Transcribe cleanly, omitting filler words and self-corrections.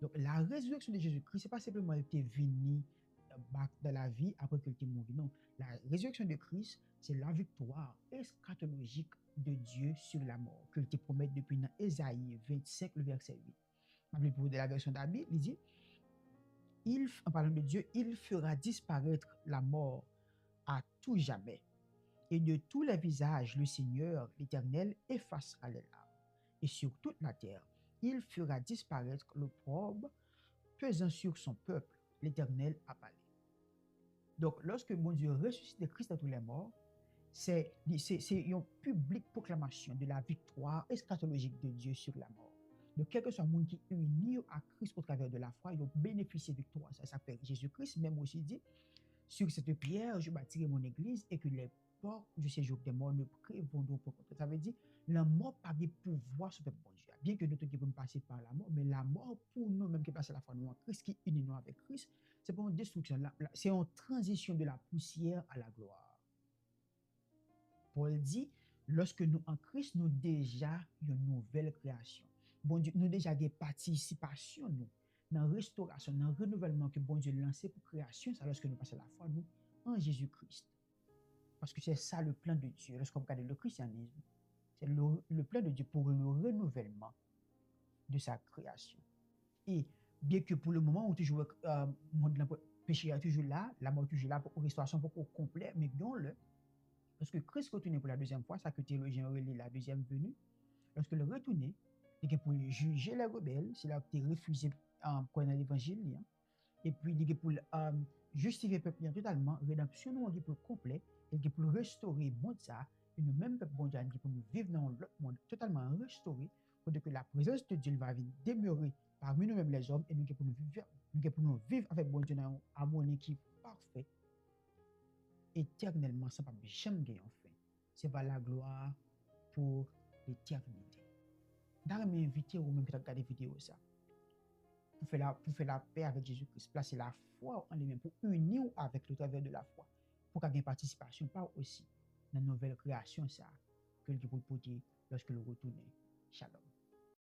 Donc, la résurrection de Jésus-Christ, ce n'est pas simplement qu'il était venu dans la vie après qu'il était mort. Non, la résurrection de Christ, c'est la victoire eschatologique de Dieu sur la mort, qu'il te promet depuis dans Ésaïe 25, le verset 8. Rappelez-vous de la version d'Abbé, il dit, en parlant de Dieu, il fera disparaître la mort à tout jamais. Et de tous les visages, le Seigneur, l'Éternel, effacera les larmes. Et sur toute la terre, il fera disparaître l'opprobre pesant sur son peuple. L'Éternel a parlé. Donc, lorsque mon Dieu ressuscite Christ à tous les morts, c'est une publique proclamation de la victoire eschatologique de Dieu sur la mort. Donc, quel que soit le monde qui est uni à Christ au travers de la foi, ils ont bénéficié de victoire. Ça s'appelle Jésus-Christ, même aussi dit, sur cette pierre, je bâtirai mon église et que les portes du séjour des morts ne prévaudront pas contre. Ça veut dire, la mort n'a pas de pouvoir sur le bon Dieu. Bien que nous devons passer par la mort, mais la mort pour nous, même qui passent la foi nous en Christ, qui unit nous avec Christ, c'est pas une destruction, c'est une transition de la poussière à la gloire. Paul dit, lorsque nous en Christ, nous déjà une nouvelle création. Bon Dieu, nous déjà des participations, nous, dans la restauration, dans le renouvellement que bon Dieu lancé pour création, ça lorsque nous passons la foi, nous, en Jésus-Christ. Parce que c'est ça le plan de Dieu. Lorsqu'on regarde le christianisme, c'est le plan de Dieu pour le renouvellement de sa création. Et bien que pour le moment, on toujours, le péché est toujours là, la mort est toujours là pour restauration, pour complet, mais bien-le, lorsque Christ retourne pour la deuxième fois, ça que théologien relie la deuxième venue, lorsque le retourne, il est pour juger les rebelles, c'est là que tu refusé en prenant l'évangile, et puis il est pour justifier le peuple totalement, rédemption nous est pour complet, et il est pour restaurer le monde ça, et nous même peuple mondial qui pour nous vivre dans l'autre monde totalement restauré, pour que la présence de Dieu va venir demeurer parmi nous-mêmes les hommes, et nous pour nous vivre avec bon Dieu dans une harmonie qui est parfaite, éternellement, sans pas jamais gagner en fin. C'est pas la gloire pour l'éternité. D'ailleurs, m'inviter ou même peut-être regarder vidéo ça. Pour faire la paix avec Jésus-Christ, placer la foi en lui-même, pour unir avec le travers de la foi, pour qu'il y ait une participation, pas aussi dans la nouvelle création, ça, que le pour dire lorsque le retourne. Shalom.